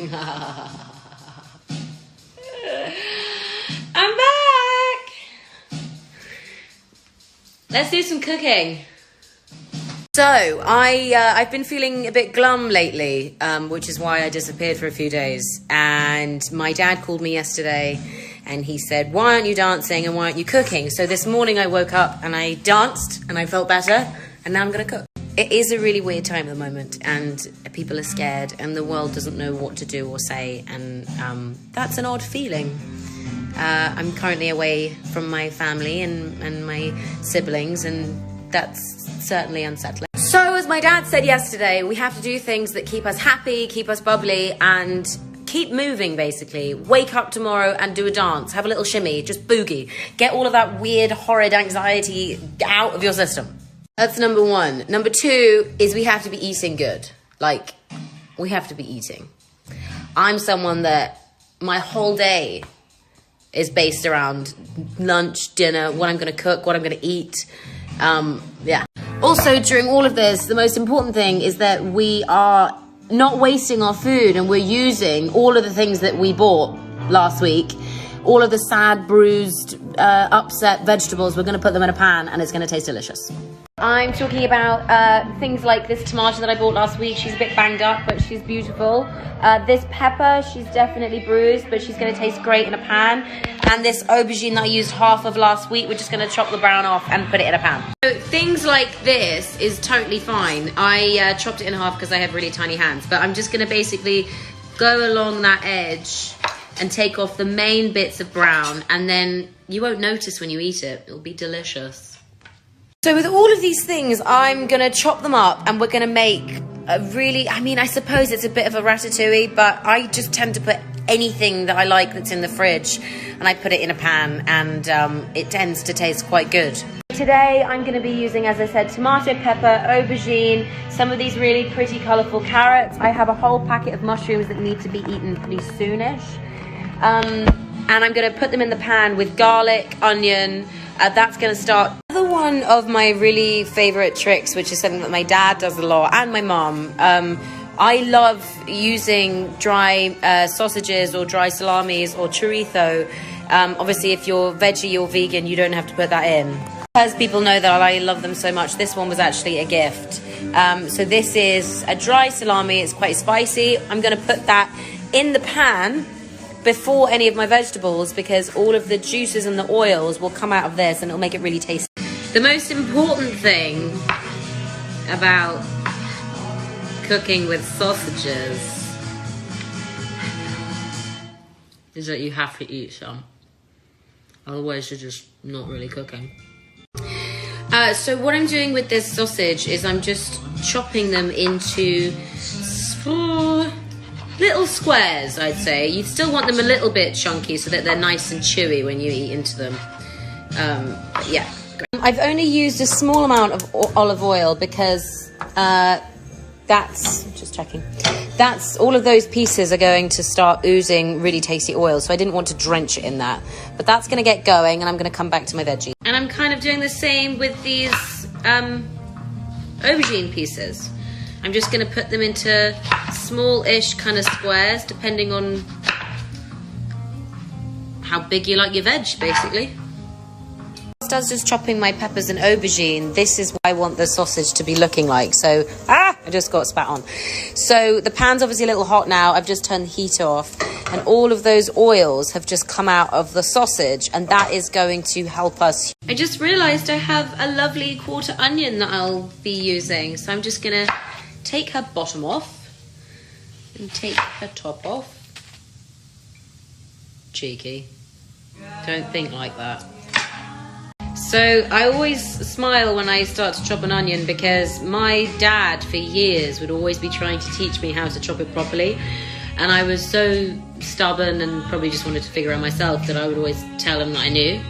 I'm back! Let's do some cooking. So, I've been feeling a bit glum lately, which is why I disappeared for a few days. And my dad called me yesterday and he said, why aren't you dancing and why aren't you cooking? So this morning I woke up and I danced and I felt better and now I'm going to cook. It is a really weird time at the moment and people are scared and the world doesn't know what to do or say, and that's an odd feeling. I'm currently away from my family and my siblings, and that's certainly unsettling. So as my dad said yesterday, we have to do things that keep us happy, keep us bubbly, and keep moving, basically. Wake up tomorrow and do a dance, have a little shimmy, just boogie. Get all of that weird, horrid anxiety out of your system. That's number one. Number two is we have to be eating good. Like, we have to be eating. I'm someone that my whole day is based around lunch, dinner, what I'm going to cook, what I'm going to eat. Yeah. Also, during all of this, the most important thing is that we are not wasting our food and we're using all of the things that we bought last week. All of the sad, bruised, upset vegetables, we're going to put them in a pan and it's going to taste delicious. I'm talking about things like this tomato that I bought last week. She's a bit banged up, but she's beautiful. This pepper, she's definitely bruised, but she's going to taste great in a pan. And this aubergine that I used half of last week, we're just going to chop the brown off and put it in a pan. So things like this is totally fine. I chopped it in half because I have really tiny hands, but I'm just going to basically go along that edge and take off the main bits of brown, and then you won't notice when you eat it. It'll be delicious. So with all of these things, I'm going to chop them up and we're going to make a really, I suppose it's a bit of a ratatouille, but I just tend to put anything that I like that's in the fridge and I put it in a pan, and it tends to taste quite good. Today I'm going to be using, as I said, tomato, pepper, aubergine, some of these really pretty colourful carrots. I have a whole packet of mushrooms that need to be eaten pretty soonish. And I'm going to put them in the pan with garlic, onion. That's going to start. Another one of my really favourite tricks, which is something that my dad does a lot, and my mum. I love using dry sausages or dry salamis or chorizo. Obviously, if you're veggie or vegan, you don't have to put that in. Because people know that I love them so much, this one was actually a gift. So this is a dry salami. It's quite spicy. I'm going to put that in the pan before any of my vegetables, because all of the juices and the oils will come out of this and it'll make it really tasty. The most important thing about cooking with sausages is that you have to eat some. Otherwise you're just not really cooking. So what I'm doing with this sausage is I'm just chopping them into little squares, I'd say. You still want them a little bit chunky so that they're nice and chewy when you eat into them. But yeah, great. I've only used a small amount of olive oil because that's, just checking, that's, all of those pieces are going to start oozing really tasty oil, so I didn't want to drench it in that. But that's going to get going and I'm going to come back to my veggie. And I'm kind of doing the same with these aubergine pieces. I'm just going to put them into small-ish kind of squares, depending on how big you like your veg, basically. Whilst I was just chopping my peppers and aubergine, this is what I want the sausage to be looking like. So, I just got spat on. So the pan's obviously a little hot now. I've just turned the heat off, and all of those oils have just come out of the sausage, and that is going to help us. I just realised I have a lovely quarter onion that I'll be using, so I'm just going to take her bottom off and take her top off. Cheeky. Don't think like that. So I always smile when I start to chop an onion, because my dad for years would always be trying to teach me how to chop it properly, and I was so stubborn and probably just wanted to figure out myself that I would always tell him that I knew.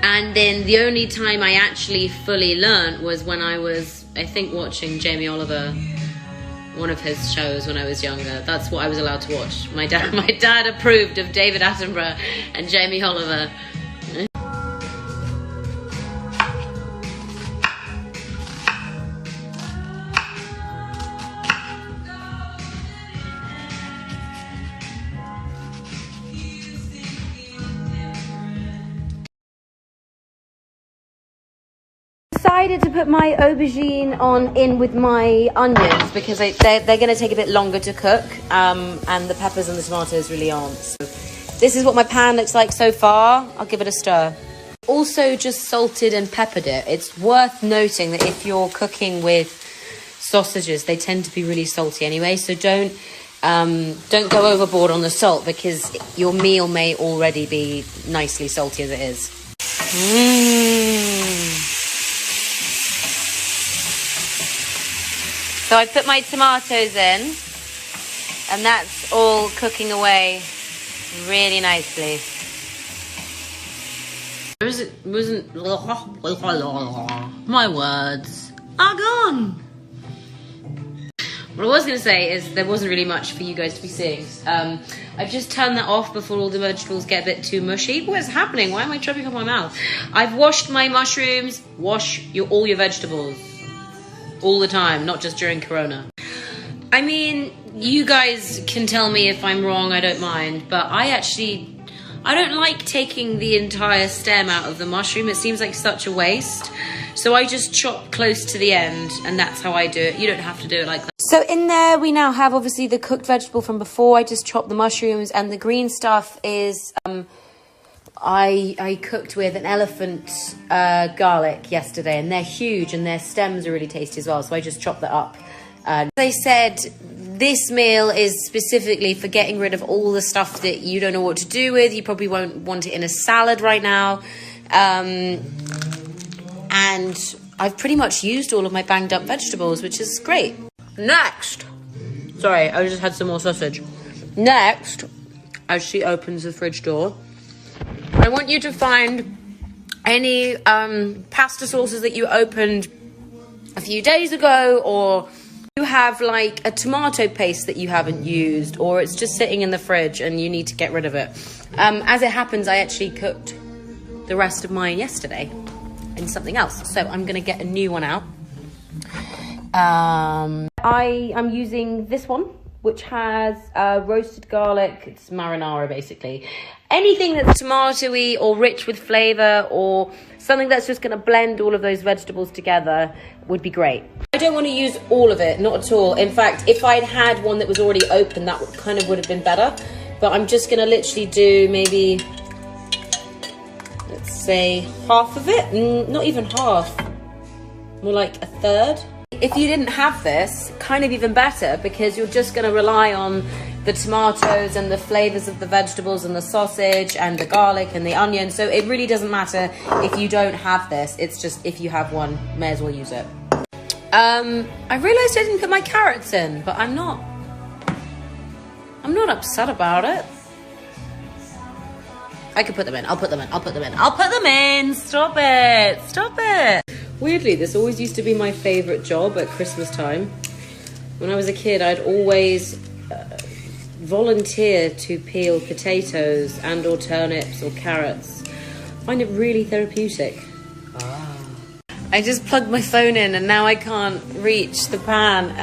And then the only time I actually fully learnt was when I was, I think, watching Jamie Oliver, one of his shows when I was younger. That's what I was allowed to watch. My dad approved of David Attenborough and Jamie Oliver. decided to put my aubergine in with my onions because they're going to take a bit longer to cook, and the peppers and the tomatoes really aren't. So this is what my pan looks like so far. I'll give it a stir. Also just salted and peppered it. It's worth noting that if you're cooking with sausages, they tend to be really salty anyway, so don't go overboard on the salt because your meal may already be nicely salty as it is. So I put my tomatoes in, and that's all cooking away really nicely. My words are gone. What I was going to say is there wasn't really much for you guys to be seeing. I've just turned that off before all the vegetables get a bit too mushy. What is happening? Why am I chopping up my mouth? I've washed my mushrooms. Wash all your vegetables. All the time, not just during Corona. I mean, you guys can tell me if I'm wrong, I don't mind. But I don't like taking the entire stem out of the mushroom. It seems like such a waste. So I just chop close to the end, and that's how I do it. You don't have to do it like that. So in there, we now have obviously the cooked vegetable from before. I just chopped the mushrooms, and the green stuff is, I cooked with an elephant garlic yesterday, and they're huge, and their stems are really tasty as well. So I just chopped that up. As I said, this meal is specifically for getting rid of all the stuff that you don't know what to do with. You probably won't want it in a salad right now. And I've pretty much used all of my banged up vegetables, which is great. Next. Sorry, I just had some more sausage. Next, as she opens the fridge door, I want you to find any pasta sauces that you opened a few days ago, or you have like a tomato paste that you haven't used, or it's just sitting in the fridge and you need to get rid of it. As it happens, I actually cooked the rest of mine yesterday in something else, so I'm gonna get a new one out. I'm using this one, which has roasted garlic. It's marinara basically. Anything that's tomatoey or rich with flavor, or something that's just gonna blend all of those vegetables together would be great. I don't want to use all of it, not at all. In fact, if I'd had one that was already open, that would have been better. But I'm just gonna literally do maybe, let's say, half of it. Not even half, more like a third. If you didn't have this, kind of even better, because you're just going to rely on the tomatoes and the flavors of the vegetables and the sausage and the garlic and the onion. So it really doesn't matter if you don't have this. It's just, if you have one, may as well use it. I realized I didn't put my carrots in, but I'm not upset about it. I could put them in. I'll put them in. I'll put them in. I'll put them in. Stop it. Stop it. Weirdly, this always used to be my favourite job at Christmas time. When I was a kid, I'd always volunteer to peel potatoes and or turnips or carrots. I find it really therapeutic. I just plugged my phone in and now I can't reach the pan.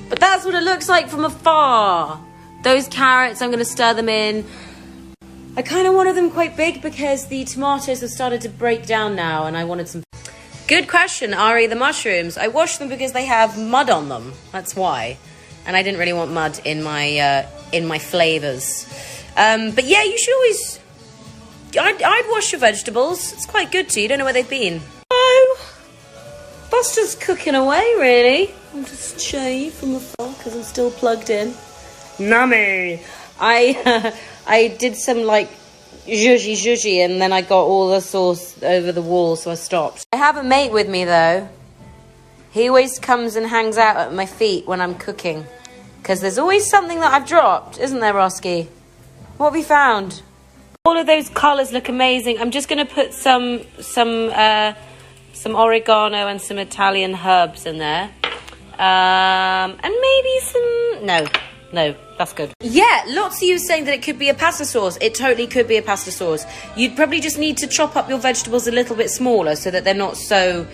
But that's what it looks like from afar. Those carrots, I'm going to stir them in. I kind of wanted them quite big because the tomatoes have started to break down now, and I wanted some... Good question, Ari, the mushrooms. I washed them because they have mud on them. That's why. And I didn't really want mud in my flavors. But yeah, you should always... I'd wash your vegetables. It's quite good to you. Don't know where they've been. Oh, that's just cooking away, really. I'll just show you from afar because I'm still plugged in. Nummy. I did some like zhuzhi and then I got all the sauce over the wall, so I stopped. I have a mate with me though. He always comes and hangs out at my feet when I'm cooking, because there's always something that I've dropped, isn't there, Roski? What have we found? All of those colours look amazing. I'm just going to put some oregano and some Italian herbs in there, and maybe some... No, that's good. Yeah, lots of you saying that it could be a pasta sauce. It totally could be a pasta sauce. You'd probably just need to chop up your vegetables a little bit smaller so that they're not so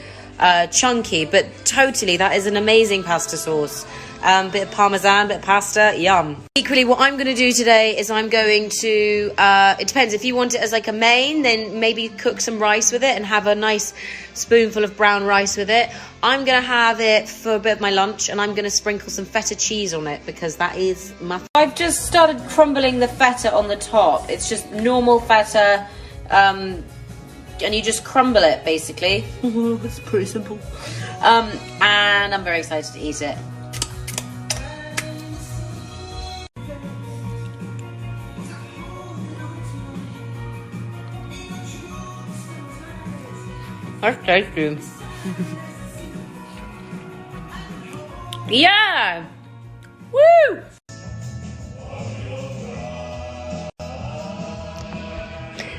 chunky. But totally, that is an amazing pasta sauce. Bit of parmesan, bit of pasta, yum. Equally, what I'm going to do today is I'm going to, it depends, if you want it as like a main, then maybe cook some rice with it and have a nice spoonful of brown rice with it. I'm going to have it for a bit of my lunch, and I'm going to sprinkle some feta cheese on it because that is my... I've just started crumbling the feta on the top. It's just normal feta, and you just crumble it, basically. It's pretty simple. And I'm very excited to eat it. That's tasty. Yeah! Woo!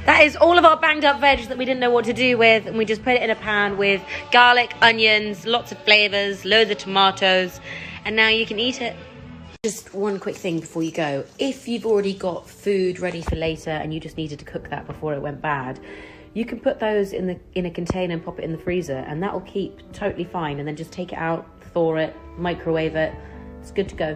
That is all of our banged up veg that we didn't know what to do with, and we just put it in a pan with garlic, onions, lots of flavours, loads of tomatoes, and now you can eat it. Just one quick thing before you go. If you've already got food ready for later and you just needed to cook that before it went bad, you can put those in a container and pop it in the freezer, and that will keep totally fine, and then just take it out, thaw it, microwave it. It's good to go.